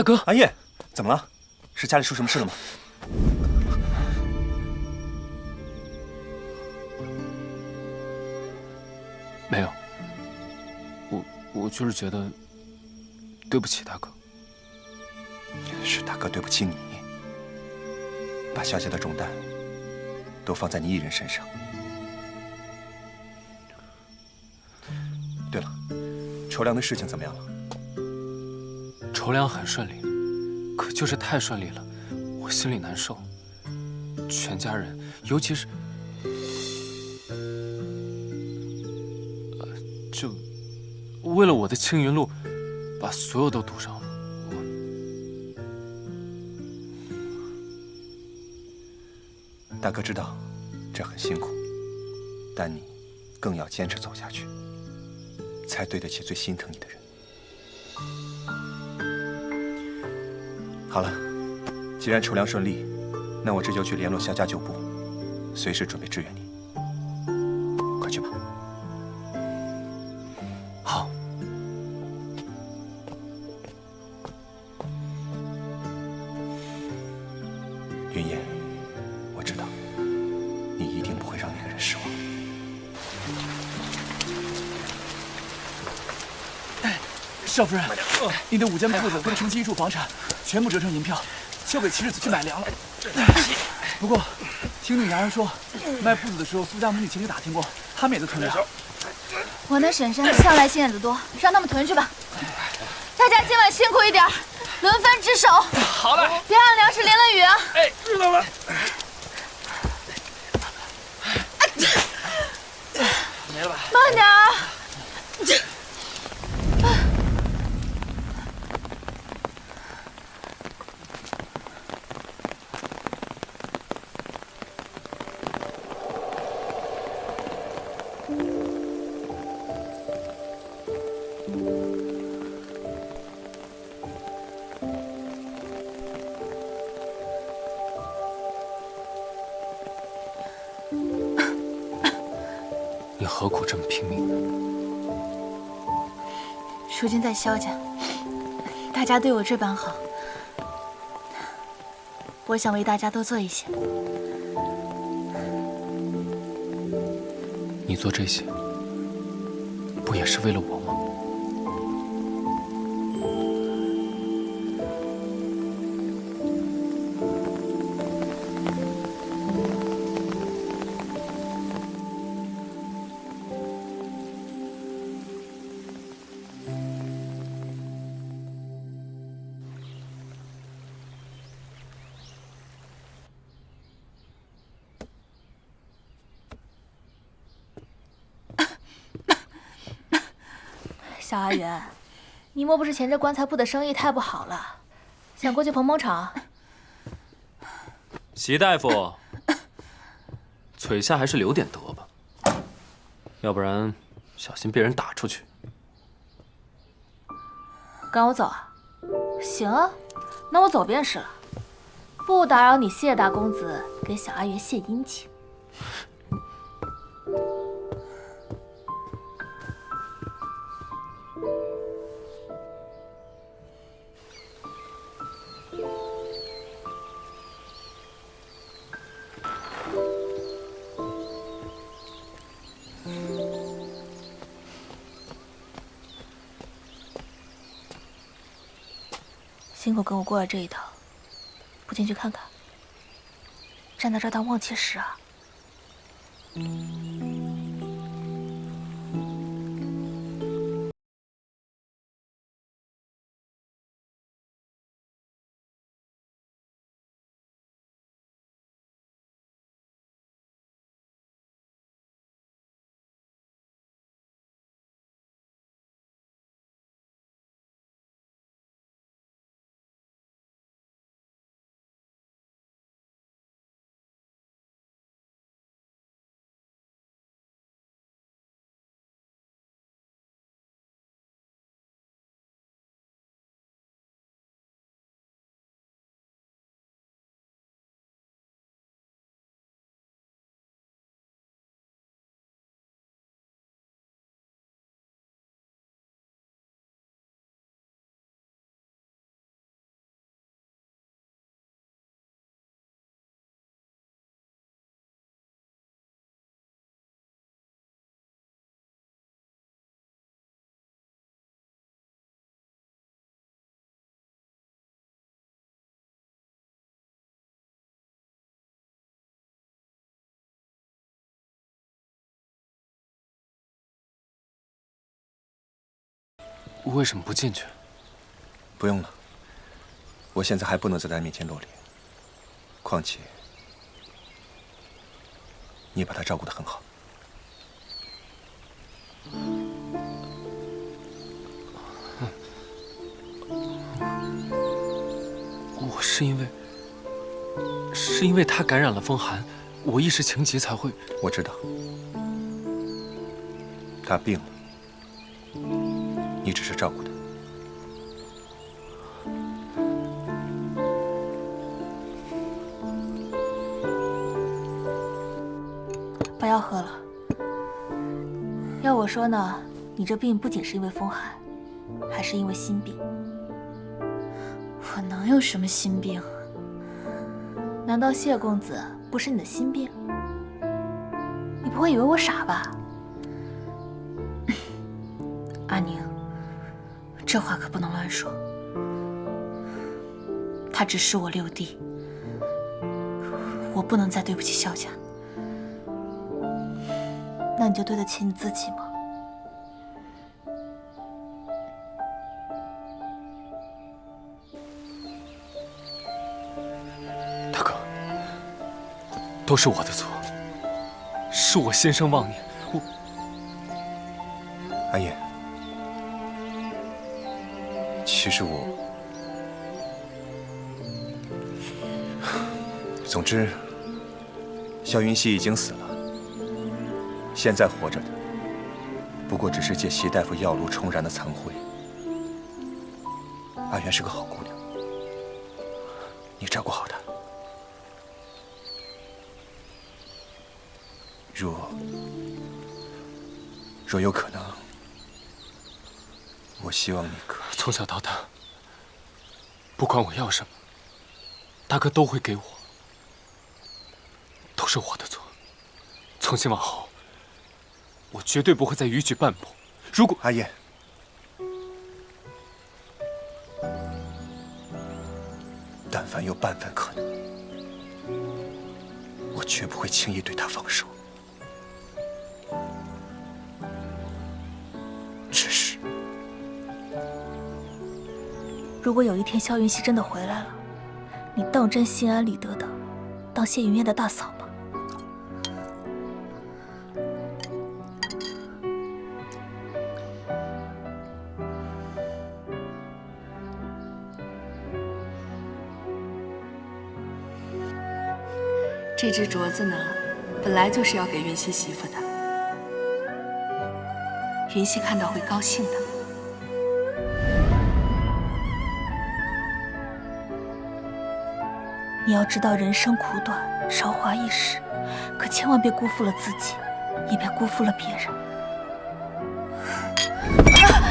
大哥，安叶，怎么了？是家里出什么事了吗？没有。我就是觉得对不起大哥。是大哥对不起你，把萧家的重担都放在你一人身上。对了，筹粮的事情怎么样了？筹粮很顺利，可就是太顺利了，我心里难受。全家人，尤其是就为了我的青云路，把所有都赌上了。大哥知道这很辛苦，但你更要坚持走下去，才对得起最心疼你的人。好了，既然筹粮顺利，那我这就去联络萧家旧部，随时准备支援你。快去吧。好。云烟，我知道你一定不会让那个人失望的。少夫人，你的5间铺子跟城西一处房产全部折成银票，交给齐世子去买粮了。不过，听女伢人说，卖铺子的时候，苏家母女前去打听过，他们也在囤粮。我那婶婶向来心眼子多，让他们囤去吧。大家今晚辛苦一点，轮番值守。好嘞，别让粮食淋了雨啊！哎，知道了。没了吧？慢点儿。你何苦这么拼命呢？如今在萧家，大家对我这般好，我想为大家多做一些。你做这些，不也是为了我吗？小阿元，你莫不是嫌这棺材铺的生意太不好了，想过去捧捧场？席大夫，璀夏还是留点德吧，要不然小心被人打出去。赶我走啊？行啊，那我走便是了，不打扰你谢大公子给小阿元献殷勤。辛苦跟我过了这一套，不进去看看？站在这儿当望气使啊？为什么不进去？不用了，我现在还不能在他面前露脸。况且，你把他照顾得很好。我是因为他感染了风寒，我一时情急才会。我知道，他病了，你只是照顾他。不要喝了。要我说呢，你这病不仅是因为风寒，还是因为心病。我能有什么心病？难道谢公子不是你的心病？你不会以为我傻吧？阿宁，这话可不能乱说。他只是我六弟，我不能再对不起萧家。那你就对得起你自己吗？大哥，都是我的错，是我心生妄念。阿燕，其实总之，萧云熙已经死了。现在活着的，不过只是借席大夫药炉重燃的残灰。阿元是个好姑娘，你照顾好她。若有可能，我希望你可以从小到大，不管我要什么，大哥都会给我，都是我的错。从今往后，我绝对不会再逾矩半步。如果阿燕，但凡有半分可能，我绝不会轻易对他放手。只是，如果有一天萧云熙真的回来了，你当真心安理得的当谢云烟的大嫂吗？这只镯子呢，本来就是要给云溪媳妇的。云溪看到会高兴的。你要知道人生苦短，韶华易逝，可千万别辜负了自己，也别辜负了别人。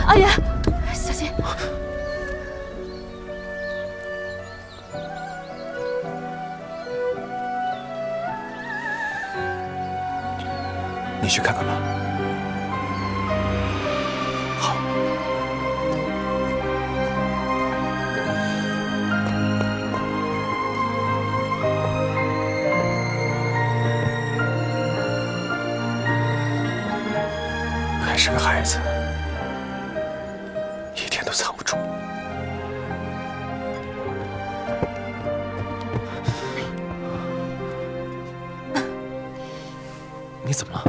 阿元，小心！你去看看吧。好。还是个孩子，一点都藏不住。你怎么了？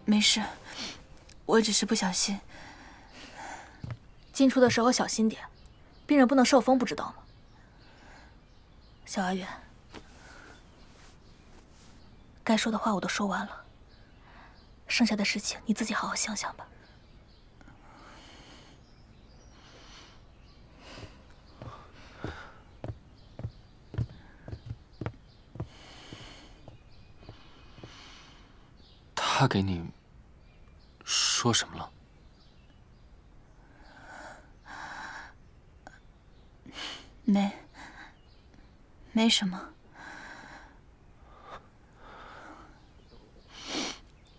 没事，我只是不小心。进出的时候小心点，病人不能受风，不知道吗？小阿元，该说的话我都说完了，剩下的事情你自己好好想想吧。他给你说什么了？没什么。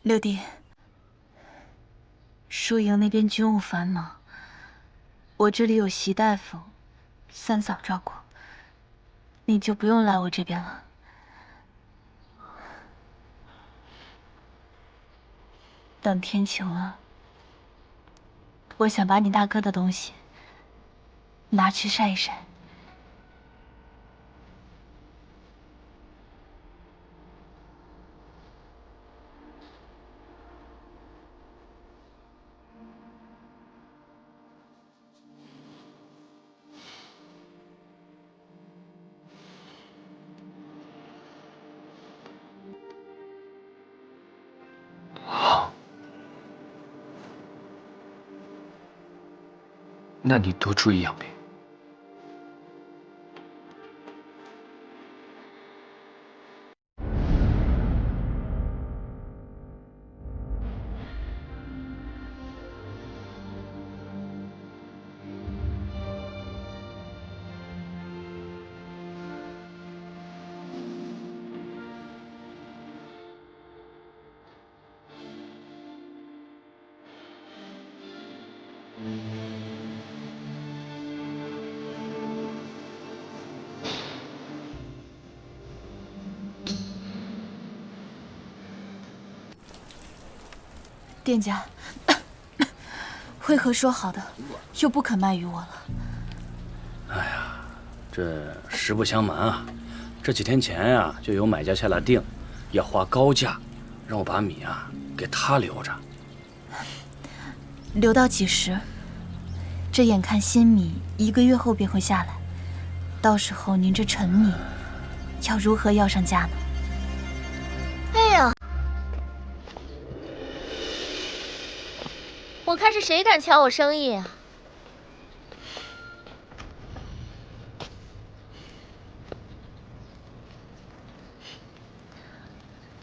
六弟，输营那边军务繁忙，我这里有席大夫、三嫂照顾，你就不用来我这边了。等天晴了，我想把你大哥的东西拿去晒一晒。那你多注意养病。店家，会合说好的，又不肯卖与我了。哎呀，这实不相瞒啊，这几天前呀，就有买家下了定，要花高价，让我把米啊给他留着。留到几时？这眼看新米1个月后便会下来，到时候您这陈米要如何要上价呢？哎呀！我看是谁敢抢我生意啊！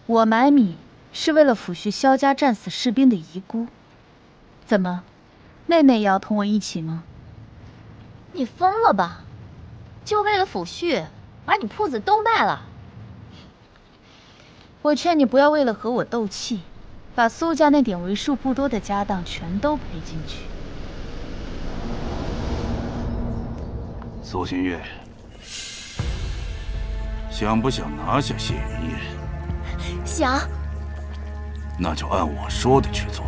我买米是为了抚恤萧家战死士兵的遗孤，怎么，妹妹也要同我一起吗？你疯了吧？就为了抚恤，把你铺子都卖了？我劝你不要为了和我斗气，把苏家那点为数不多的家当全都赔进去。苏新月，想不想拿下谢云烟？想。那就按我说的去做。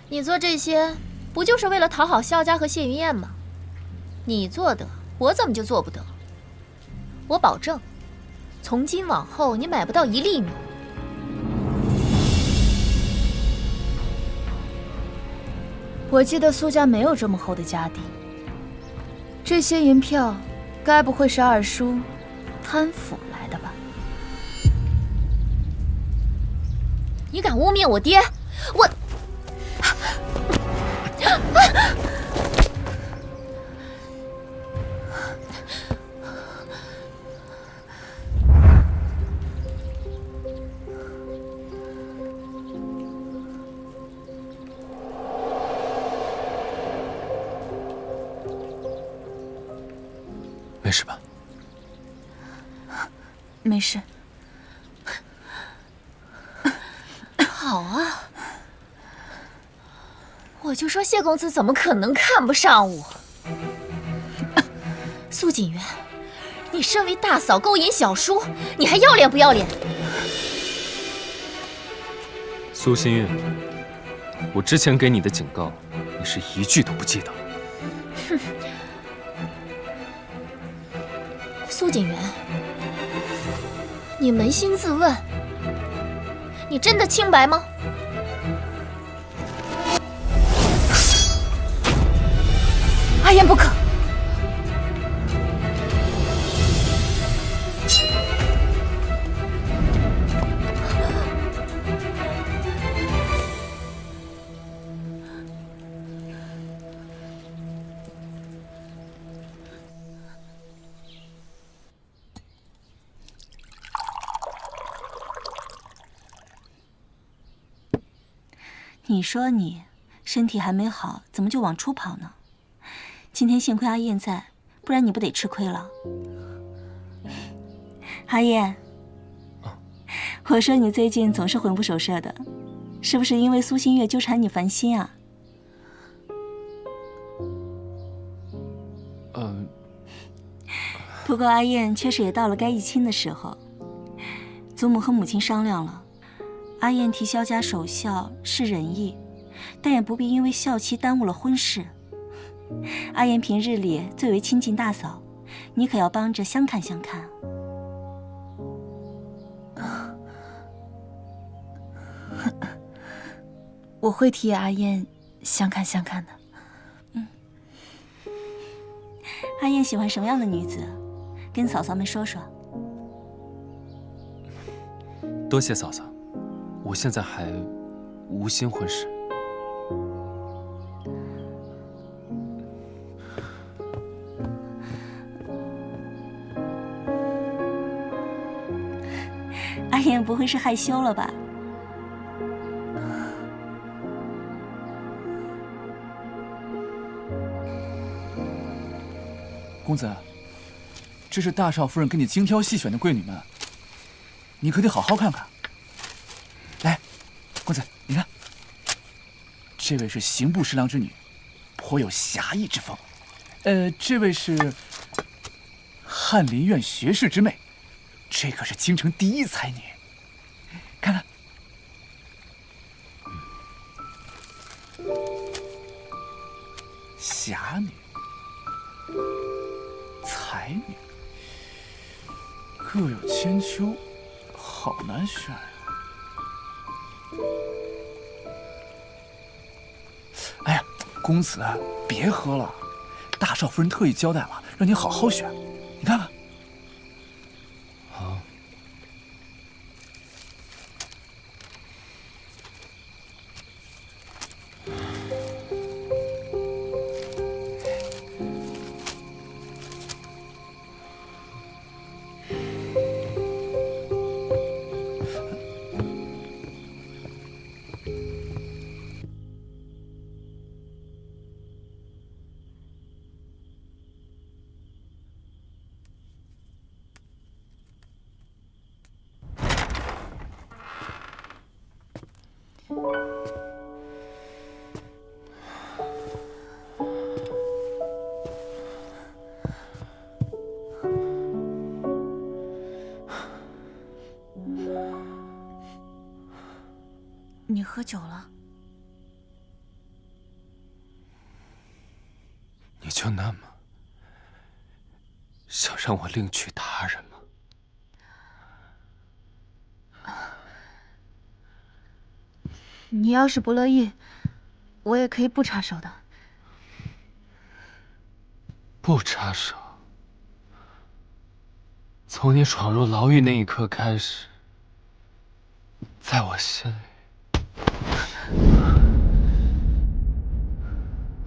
你做这些，不就是为了讨好萧家和谢云燕吗？你做得，我怎么就做不得？我保证，从今往后你买不到1粒米。我记得苏家没有这么厚的家底，这些银票，该不会是二叔贪腐来的吧？你敢污蔑我爹，我……没事吧？没事。好啊，我就说谢公子怎么可能看不上我？苏锦元，你身为大嫂勾引小叔，你还要脸不要脸？苏新月，我之前给你的警告，你是一句都不记得。哼，苏锦元，你扪心自问，你真的清白吗？阿言不可！你说你身体还没好，怎么就往出跑呢？今天幸亏阿燕在，不然你不得吃亏了。阿燕，我说你最近总是魂不守舍的，是不是因为苏新月纠缠你烦心啊？不过阿燕确实也到了该议亲的时候。祖母和母亲商量了，阿燕替萧家守孝是仁义，但也不必因为孝期耽误了婚事。阿燕平日里最为亲近大嫂，你可要帮着相看相看。我会替阿燕相看相看的。阿燕喜欢什么样的女子？跟嫂嫂们说说。多谢嫂嫂，我现在还无心婚事。阿燕不会是害羞了吧？公子，这是大少夫人给你精挑细选的贵女们，你可得好好看看。来，公子，你看，这位是刑部侍郎之女，颇有侠义之风。这位是翰林院学士之妹，这可是京城第一才女。看看，侠女。才女各有千秋，好难选呀。哎呀，公子别喝了，大少夫人特意交代了，让你好好选。你看看。好。你喝酒了？你就那么想让我另娶他人吗？你要是不乐意，我也可以不插手的。不插手。从你闯入牢狱那一刻开始，在我心里，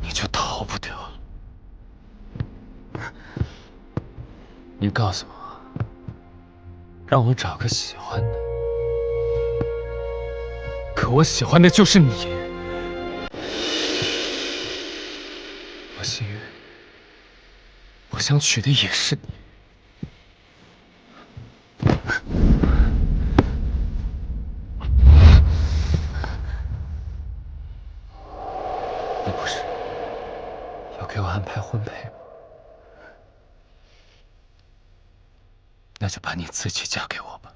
你就逃不掉了。你告诉我，让我找个喜欢的，可我喜欢的就是你。我心愿，我想娶的也是你。你不是要给我安排婚配吗？那就把你自己嫁给我吧。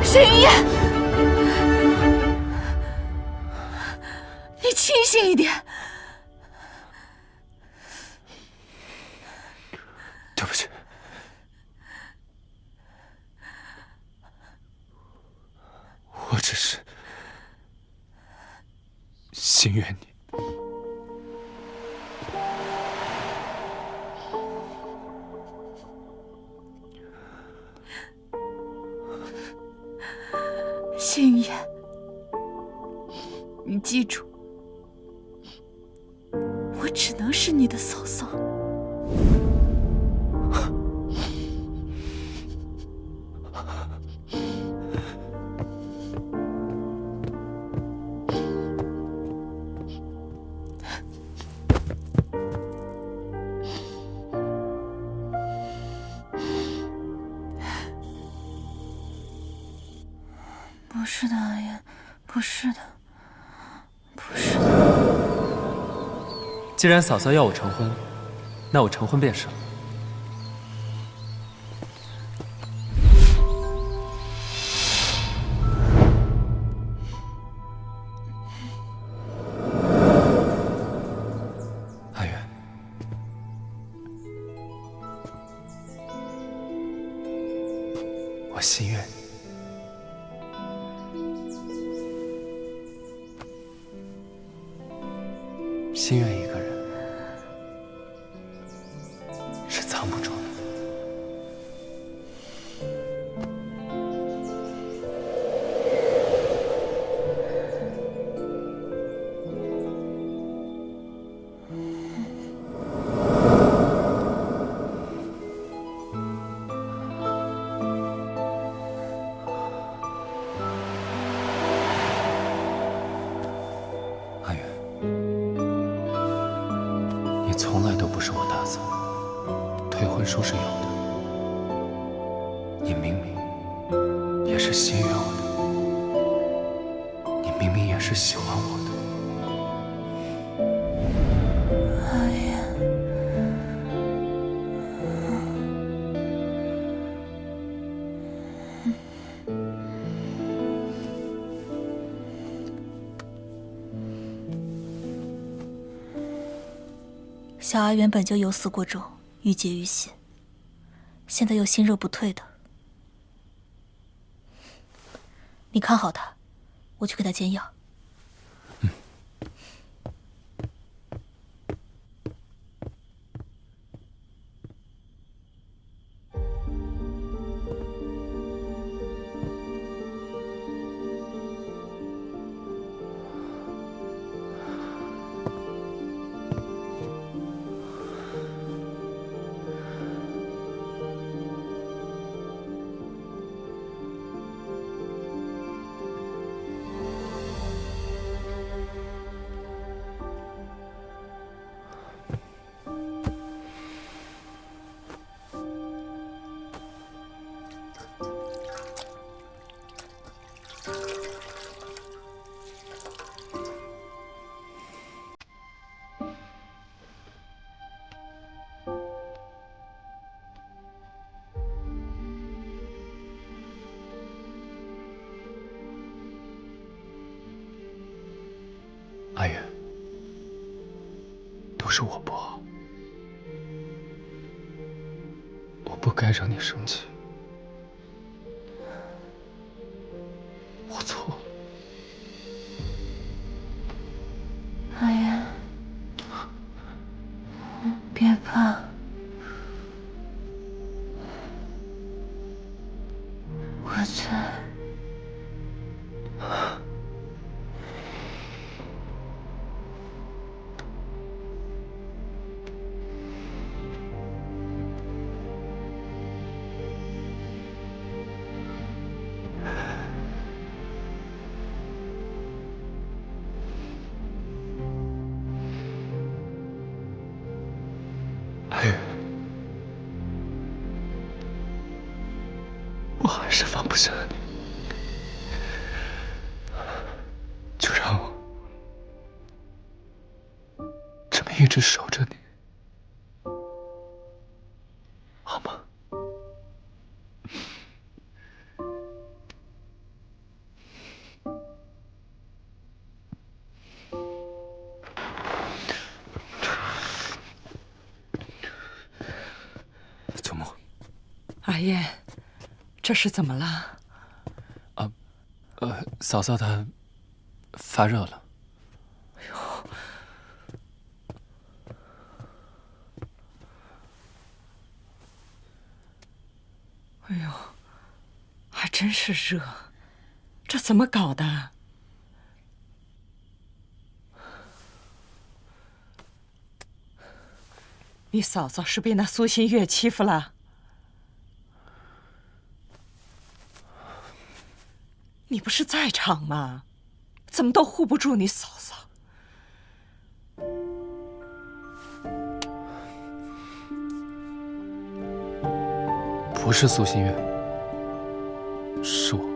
沈云燕，你清醒一点。对不起，我只是心愿你。谢云烟，你记住，我只能是你的嫂嫂。不是的，阿言，不是的，不是的。既然嫂嫂要我成婚，那我成婚便是了。阿远，我心愿。心愿一个人是藏不住的。阿远。你从来都不是我打算，退婚书是有的，你明明也是心悦我的，你明明也是喜欢我的。阿言，小阿原本就有死过重，郁结于心，现在又心热不退的。你看好他，我去给他煎药。阿远，都是我不好，我不该让你生气，我错了。阿言，别怕，我在。阿远，我还是放不下你，就让我这么一直守着你，好吗？祖母，阿燕，这是怎么了？嫂嫂她发热了。哎呦，还真是热，这怎么搞的？你嫂嫂是被那苏新月欺负了？你不是在场吗？怎么都护不住你嫂嫂？不是苏新月，是我。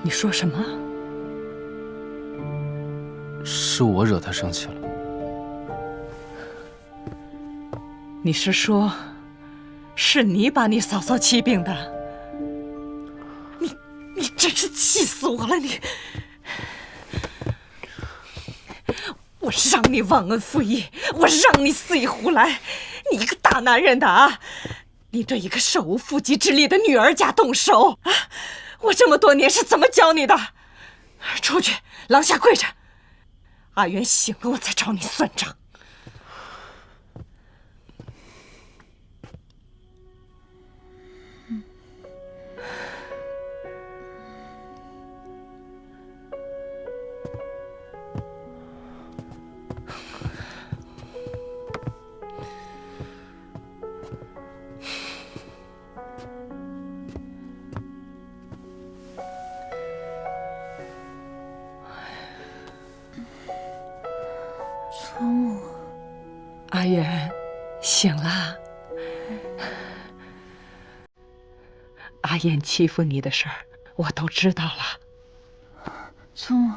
你说什么？是我惹她生气了。你是说，是你把你嫂嫂气病的？你真是气死我了！我让你忘恩负义，我让你死意胡来！你一个大男人的啊，你对一个手无缚鸡之力的女儿家动手啊！我这么多年是怎么教你的？出去，廊下跪着！阿元醒了，我再找你算账。祖母，阿元，醒了。阿燕欺负你的事儿，我都知道了。祖母，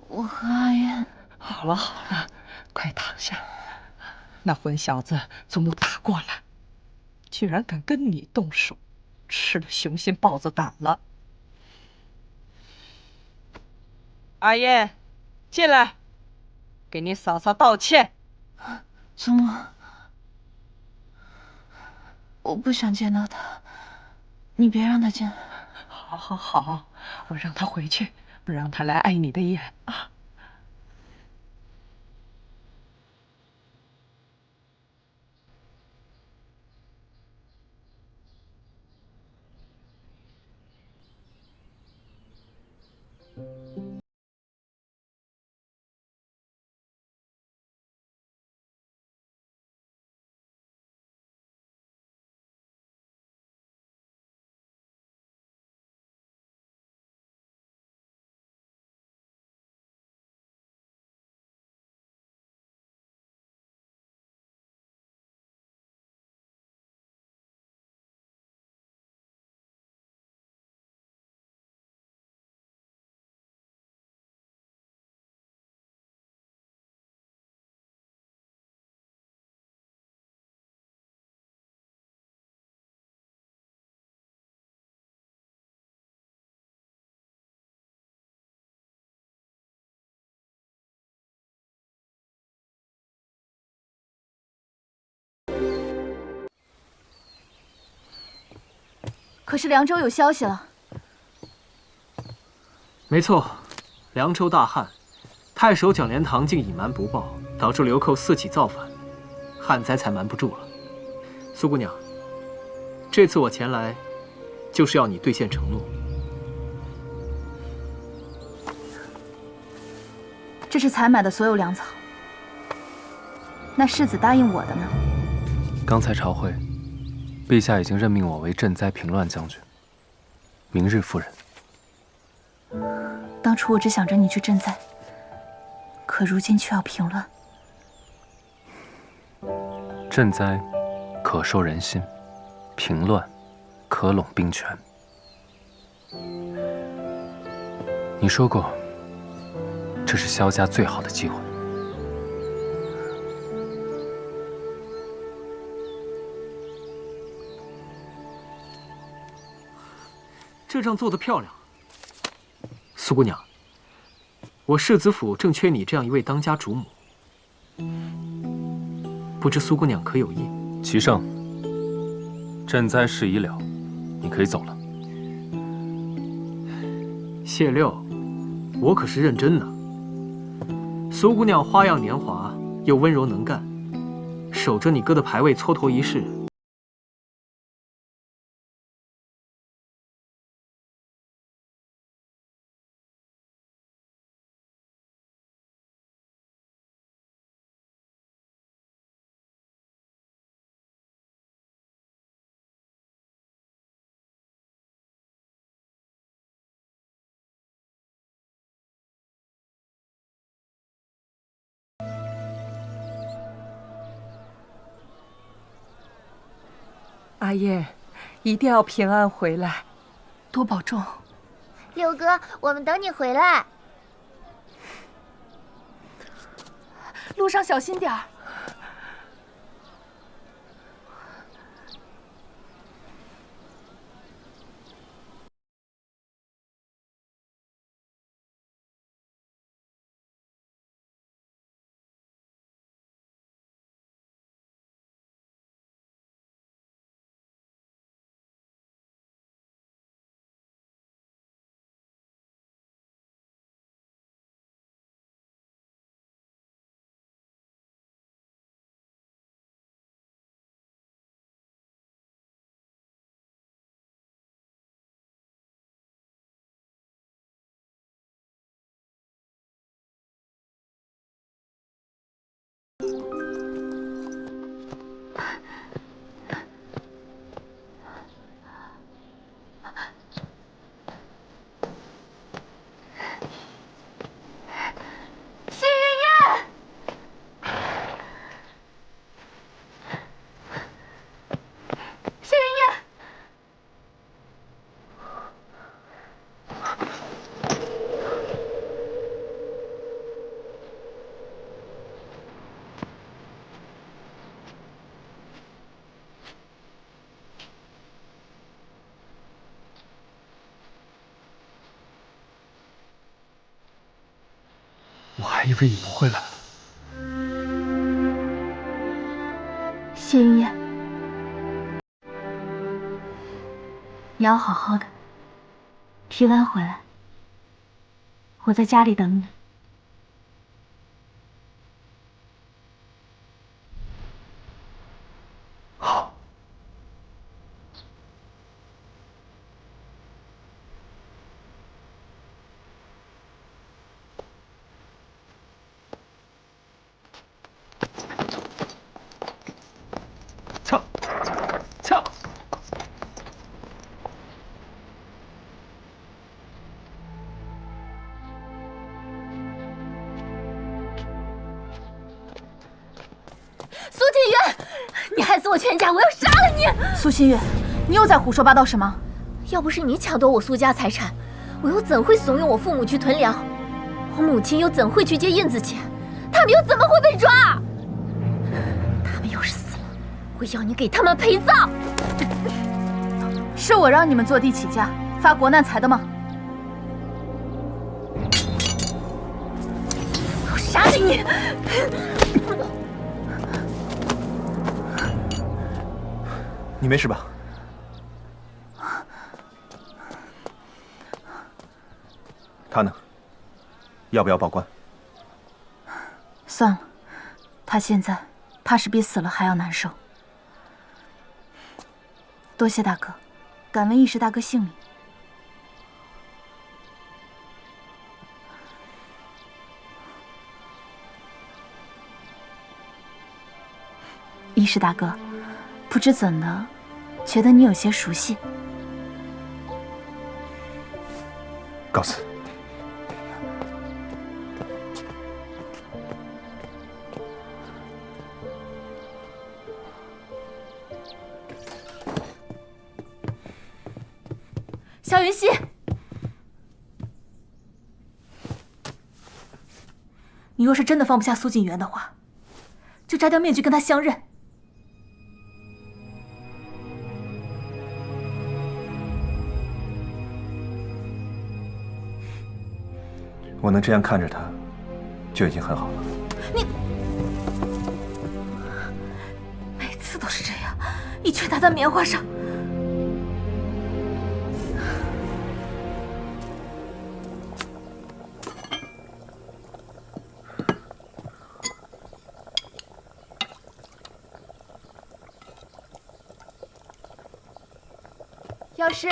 我和阿燕……好了好了，快躺下。那混小子，祖母打过了，居然敢跟你动手，吃了雄心豹子胆了。阿燕，进来。给你嫂嫂道歉。祖母，我不想见到他，你别让他进来。好，好，好，我让他回去，不让他来碍你的眼啊。可是凉州有消息了。没错，凉州大旱，太守蒋连堂竟隐瞒不报，导致流寇四起造反，旱灾才瞒不住了。苏姑娘，这次我前来，就是要你兑现承诺。这是采买的所有粮草。那世子答应我的呢？刚才朝会，陛下已经任命我为赈灾平乱将军，明日赴任。当初我只想着你去赈灾，可如今却要平乱。赈灾可收人心，平乱可拢兵权。你说过，这是萧家最好的机会。这仗做得漂亮，苏姑娘，我世子府正缺你这样一位当家主母，不知苏姑娘可有意？齐胜，赈灾事已了，你可以走了。谢六，我可是认真的。苏姑娘花样年华，又温柔能干，守着你哥的牌位蹉跎一世，阿燕，一定要平安回来，多保重。六哥，我们等你回来。路上小心点儿。我还以为你不会来。谢云烟，你要好好的，平安回来。我在家里等你。好。跳，跳。苏锦源，你害死我全家，我要杀了你！苏新月，你又在胡说八道什么？要不是你抢夺我苏家财产，我又怎会怂恿我父母去囤粮？我母亲又怎会去借印子钱？他们又怎么会被抓？他们要是死了，我要你给他们陪葬！是我让你们坐地起价，发国难财的吗？我杀了你！你没事吧？他呢？要不要报官？算了，他现在怕是比死了还要难受。多谢大哥，敢问义士大哥姓名？义士大哥，不知怎的，觉得你有些熟悉。告辞。萧云溪，你若是真的放不下苏锦源的话，就摘掉面具跟他相认。我能这样看着他，就已经很好了。你每次都是这样，一拳打在棉花上。药师，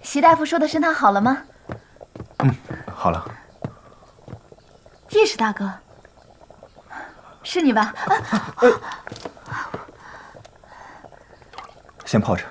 席大夫说的升汤好了吗？好了。义士大哥，是你吧？先泡着。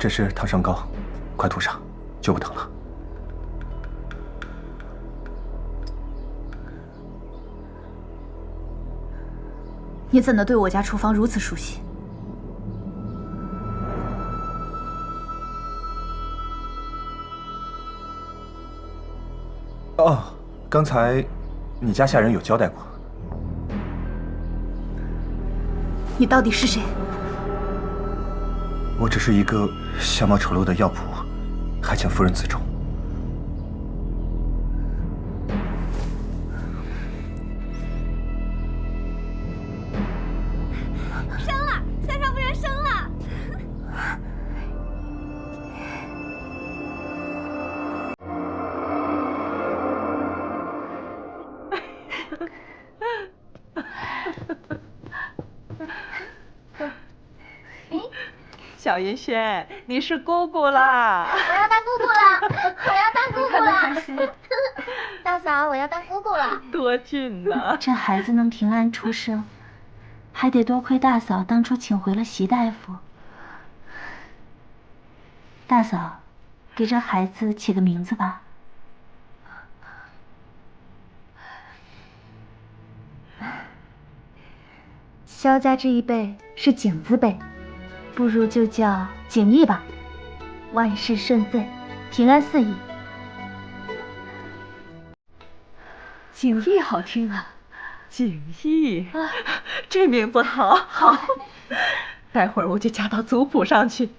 这是烫伤膏，快涂上，就不疼了。你怎能对我家厨房如此熟悉？哦，刚才你家下人有交代过。你到底是谁？我只是一个相貌丑陋的药仆，还请夫人自重。生了，三少夫人生了。小云轩，你是姑姑啦！我要当姑姑了，我要当姑姑了！大嫂，我要当姑姑了！多俊呐！这孩子能平安出生，还得多亏大嫂当初请回了席大夫。大嫂，给这孩子起个名字吧。萧家这一辈是景字辈，不如就叫景逸吧，万事顺遂，平安4溢。景逸好听啊，景逸，这名字好。好，待会儿我就加到族谱上去，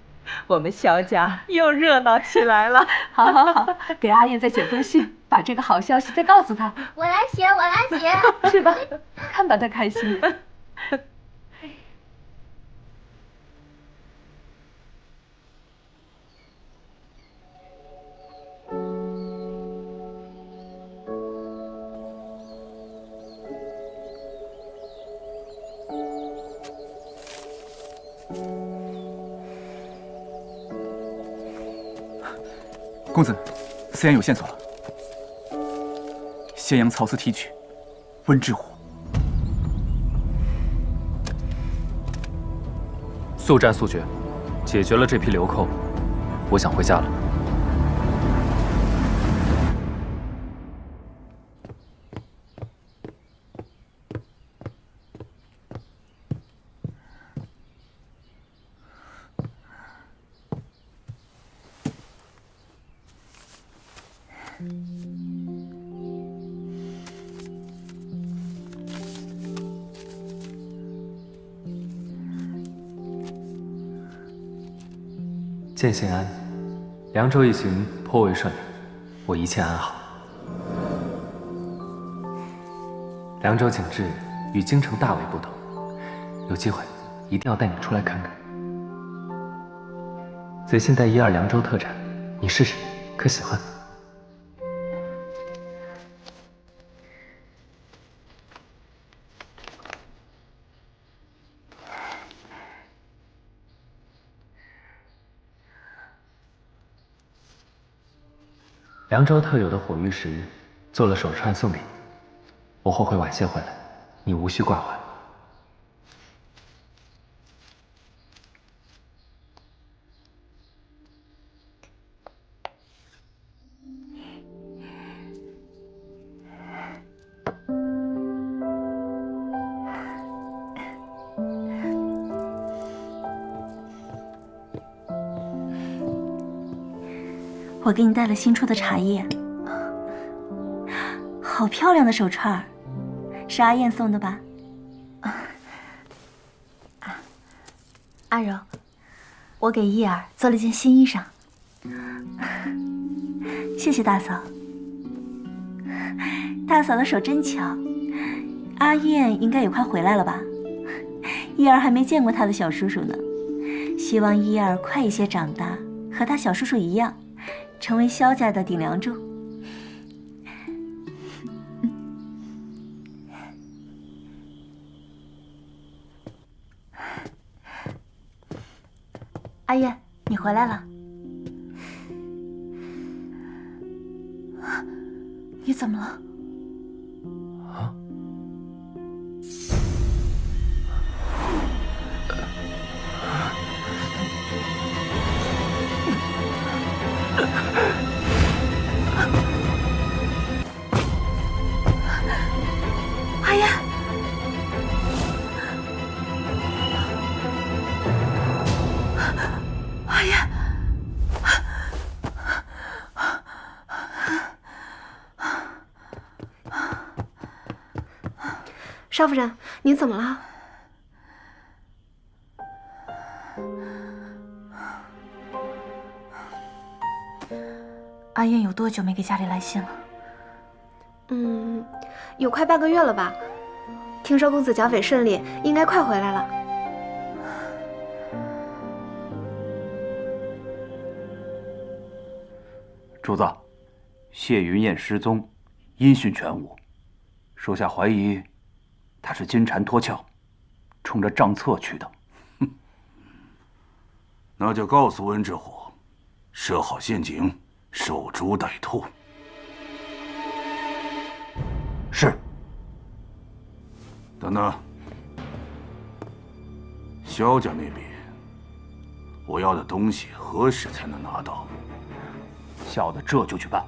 我们萧家又热闹起来了。好，给阿燕再写封信，把这个好消息再告诉她。我来写，是吧？看把她开心。公子，思言有线索了。咸阳曹司提取温之火，速战速决，解决了这批流寇，我想回家了。见信安，凉州一行颇为顺利，我一切安好。凉州景致与京城大为不同，有机会一定要带你出来看看。最新带12凉州特产，你试试，可喜欢？凉州特有的火玉石，做了手串送给你。我后会晚些回来，你无需挂怀。我给你带了新出的茶叶，好漂亮的手串儿，是阿燕送的吧？阿柔，我给伊儿做了件新衣裳。谢谢大嫂。大嫂的手真巧，阿燕应该也快回来了吧？伊儿还没见过她的小叔叔呢，希望伊儿快一些长大，和她小叔叔一样，成为萧家的顶梁柱。阿燕，你回来了。你怎么了？阿燕，阿燕，少夫人，您怎么了？阿燕有多久没给家里来信了？有快半个月了吧。听说公子剿匪顺利，应该快回来了。主子，谢云燕失踪，音讯全无，属下怀疑她是金蝉脱壳，冲着账册去的。那就告诉温之虎，设好陷阱，守株待兔。是。等等，萧家那边，我要的东西何时才能拿到？小的这就去办。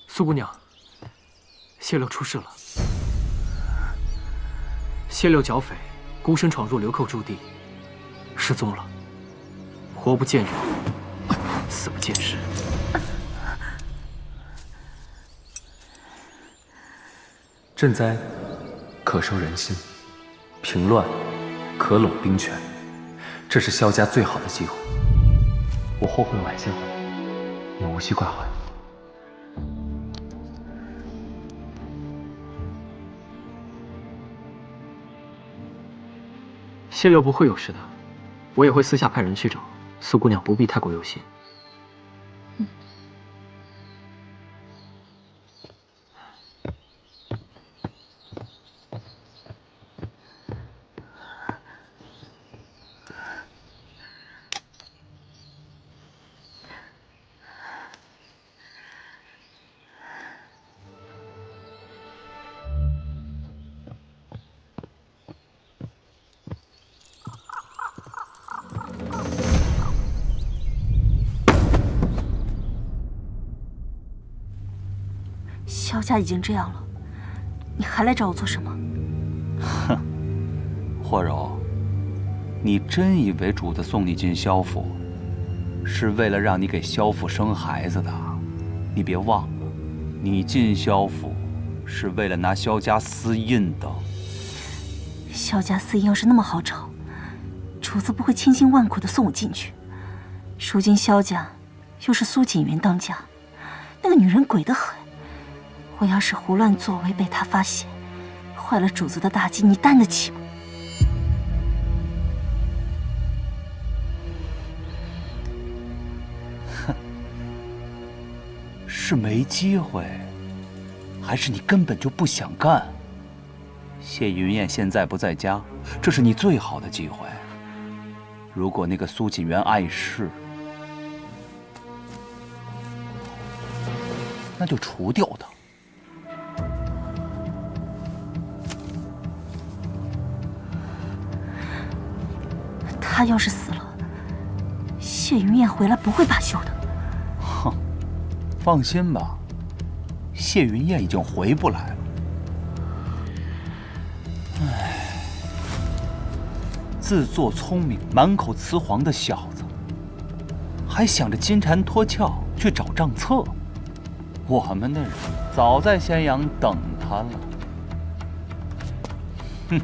苏姑娘，谢六出事了。谢六剿匪，孤身闯入流寇驻地，失踪了。活不见人，死不见尸。赈灾可收人心，平乱可拢兵权，这是萧家最好的机会。我后会晚些回，你无需挂怀。谢六不会有事的，我也会私下派人去找苏姑娘，不必太过忧心。萧家已经这样了，你还来找我做什么？哼，霍柔，你真以为主子送你进萧府，是为了让你给萧府生孩子的？你别忘了，你进萧府是为了拿萧家私印的。萧家私印要是那么好找，主子不会千辛万苦的送我进去。如今萧家又是苏锦云当家，那个女人鬼得很。我要是胡乱作为被她发现，坏了主子的大计，你担得起吗？哼，是没机会，还是你根本就不想干？谢云燕现在不在家，这是你最好的机会。如果那个苏锦元碍事，那就除掉他。他要是死了，谢云燕回来不会罢休的。哼，放心吧，谢云燕已经回不来了。唉，自作聪明、满口雌黄的小子，还想着金蝉脱壳去找账册。我们的人早在咸阳等他了。哼。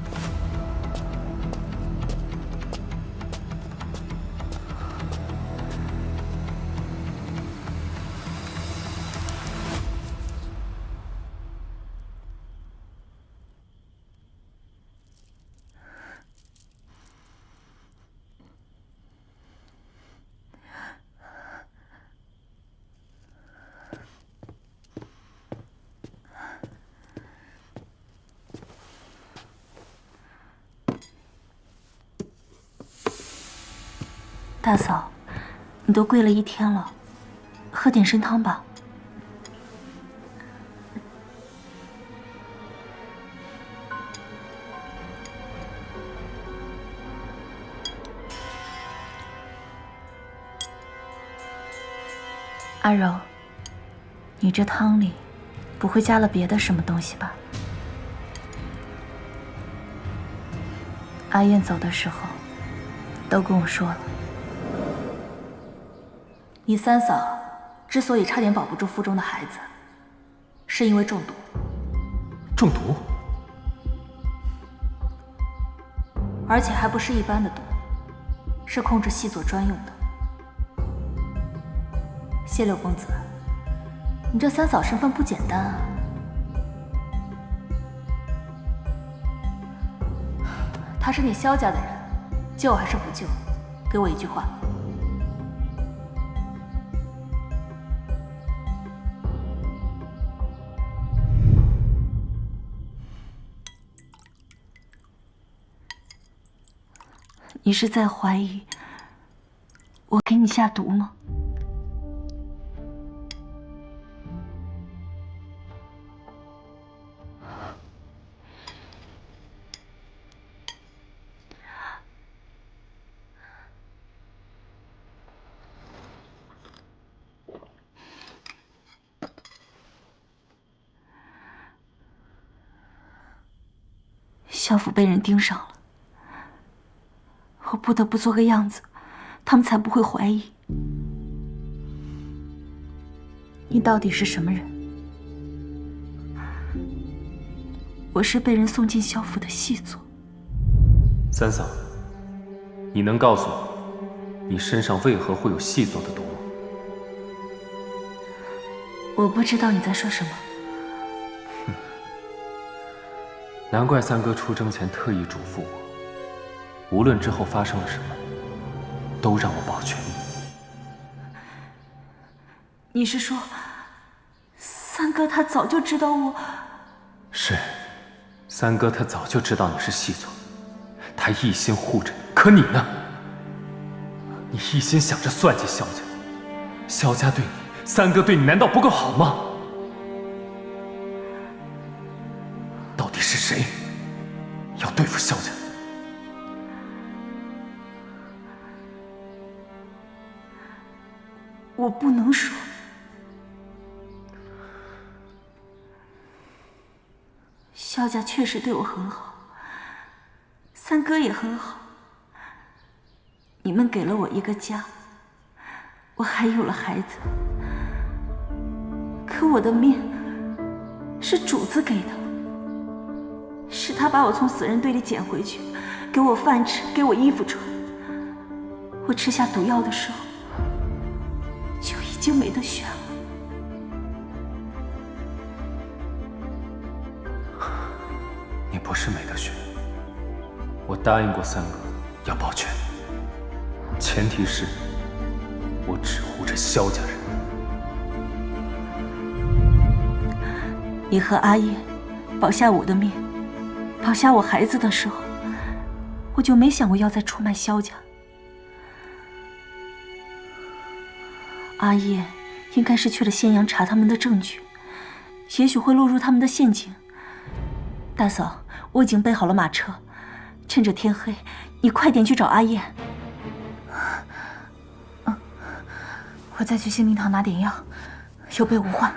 大嫂，你都跪了一天了，喝点参汤吧。阿柔，你这汤里不会加了别的什么东西吧？阿燕走的时候都跟我说了，你三嫂之所以差点保不住腹中的孩子，是因为中毒。中毒？而且还不是一般的毒，是控制细作专用的。谢六公子，你这三嫂身份不简单啊！她是你萧家的人，救还是不救？给我一句话。你是在怀疑我给你下毒吗？萧府被人盯上了，我不得不做个样子，他们才不会怀疑。你到底是什么人？我是被人送进萧府的细作。三嫂，你能告诉我，你身上为何会有细作的毒吗？我不知道你在说什么。难怪三哥出征前特意嘱咐我，无论之后发生了什么，都让我保全你。你是说，三哥他早就知道我？是，三哥他早就知道你是细作，他一心护着你。可你呢？你一心想着算计萧家，萧家对你，三哥对你难道不够好吗？到底是谁要对付萧家？我不能说。萧家确实对我很好，三哥也很好。你们给了我一个家，我还有了孩子。可我的命是主子给的，是他把我从死人堆里捡回去，给我饭吃，给我衣服穿。我吃下毒药的时候，就已经没得选了。你不是没得选，我答应过三哥要保全你，前提是我只护着萧家人。你和阿叶保下我的命，保下我孩子的时候，我就没想过要再出卖萧家。阿叶应该是去了咸阳查他们的证据，也许会落入他们的陷阱。大嫂，我已经备好了马车，趁着天黑，你快点去找阿叶。我再去杏林堂拿点药，有备无患。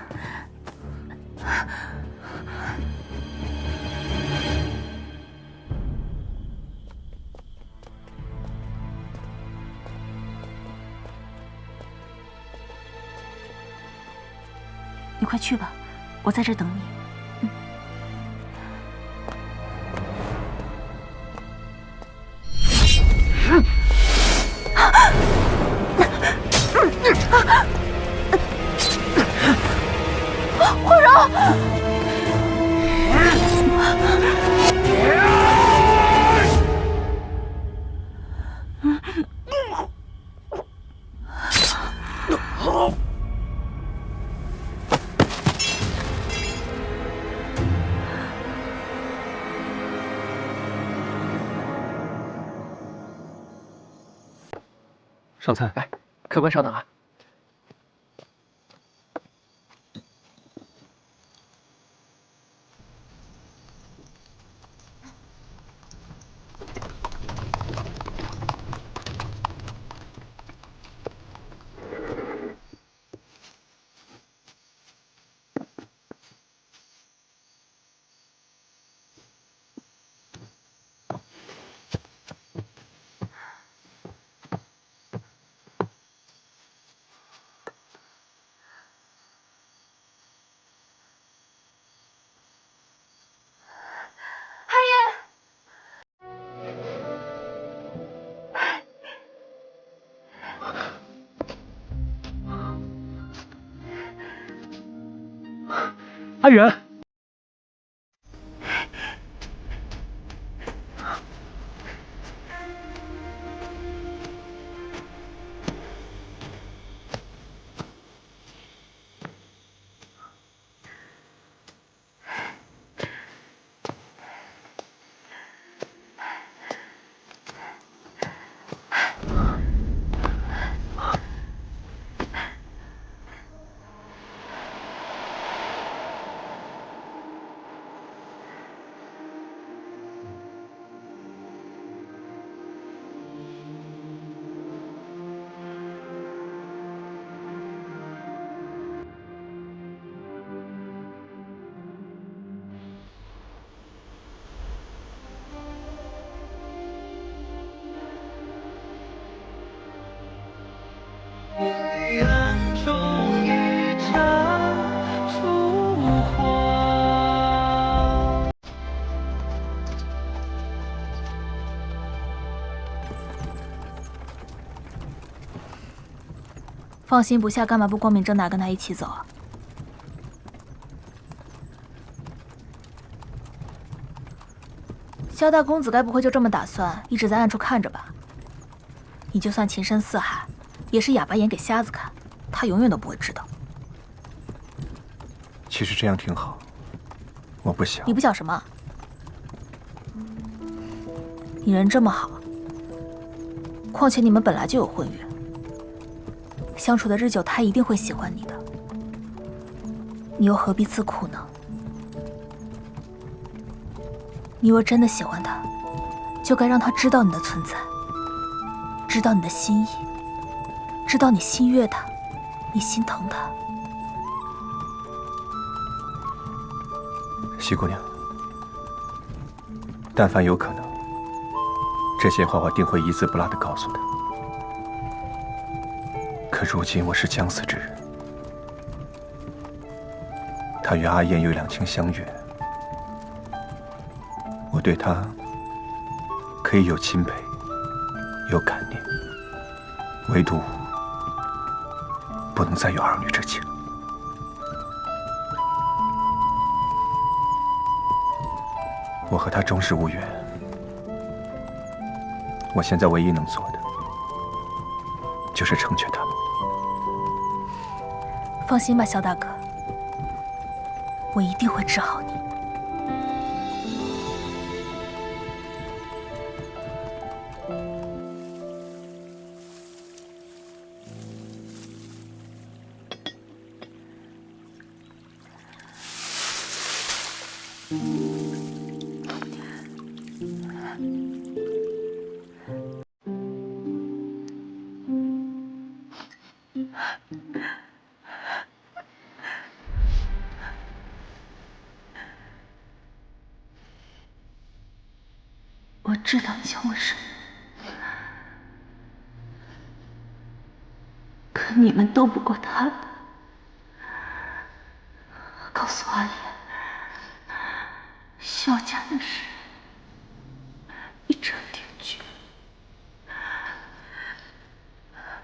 你快去吧，我在这等你。霍柔！上菜。哎，客官稍等啊。阿远，放心不下，干嘛不光明正大跟他一起走啊？萧大公子该不会就这么打算一直在暗处看着吧？你就算情深似海，也是哑巴眼给瞎子看，他永远都不会知道。其实这样挺好，我不想。你不想什么？你人这么好，况且你们本来就有婚约。相处的日久，他一定会喜欢你的，你又何必自苦呢？你若真的喜欢他，就该让他知道你的存在，知道你的心意，知道你心悦他，你心疼他。西姑娘，但凡有可能，这些话我定会一字不落地告诉他。可如今我是将死之人，他与阿燕有两情相悦，我对他可以有钦佩，有感念，唯独不能再有儿女之情。我和他终是无缘，我现在唯一能做的就是成全他。放心吧，萧大哥，我一定会治好你。我知道你想问什么，可你们斗不过他的。告诉阿言，萧家的事一成定局。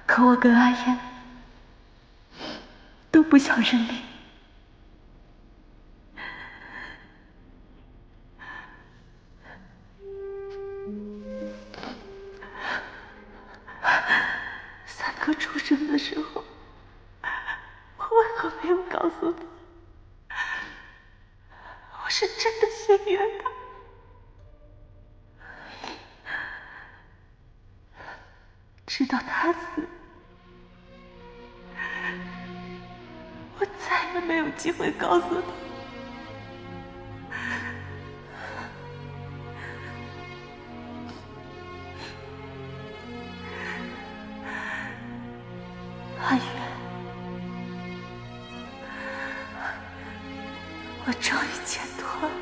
可我跟阿言都不想认命。三哥出生的时候，我为何没有告诉他？我是真的心悦他。直到他死，没有机会告诉他。阿远，我终于解脱了。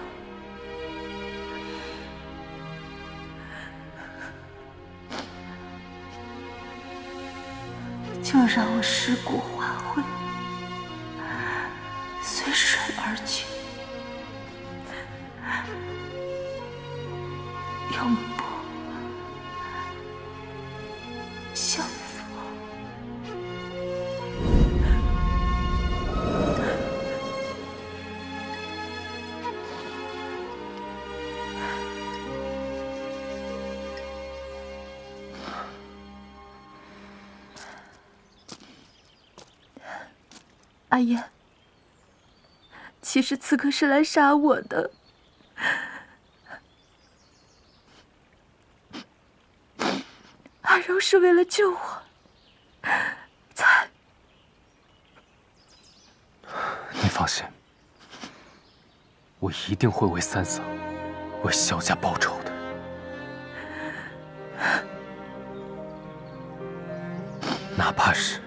就让我尸骨化灰，随水而去，永不相逢。阿言，其实刺客是来杀我的。阿柔是为了救我，才……你放心，我一定会为三嫂、为萧家报仇的。哪怕是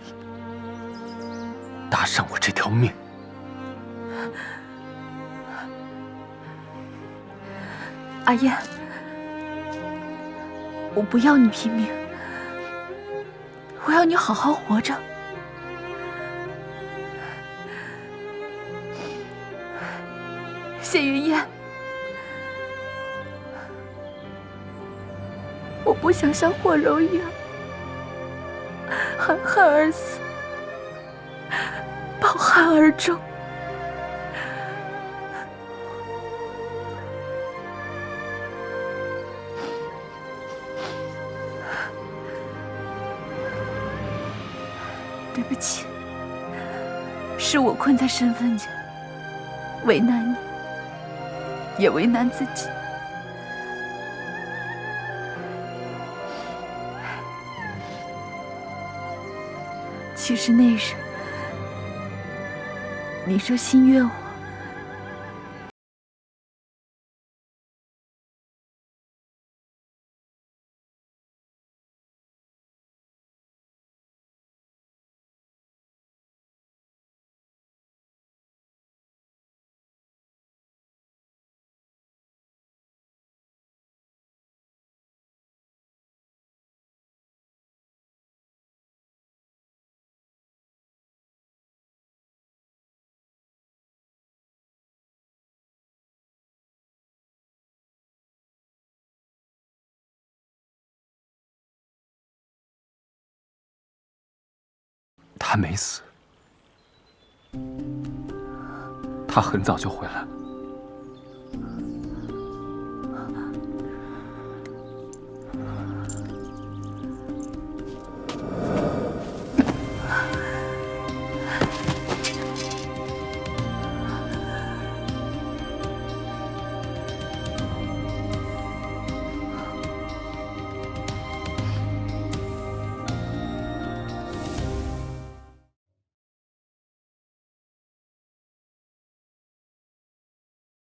搭上我这条命。阿燕，我不要你拼命，我要你好好活着。谢云烟，我不想像霍柔一样含恨而死，抱憾而终。对不起，是我困在身份间，为难你，也为难自己。其实那日，你说心悦我，他没死，他很早就回来了。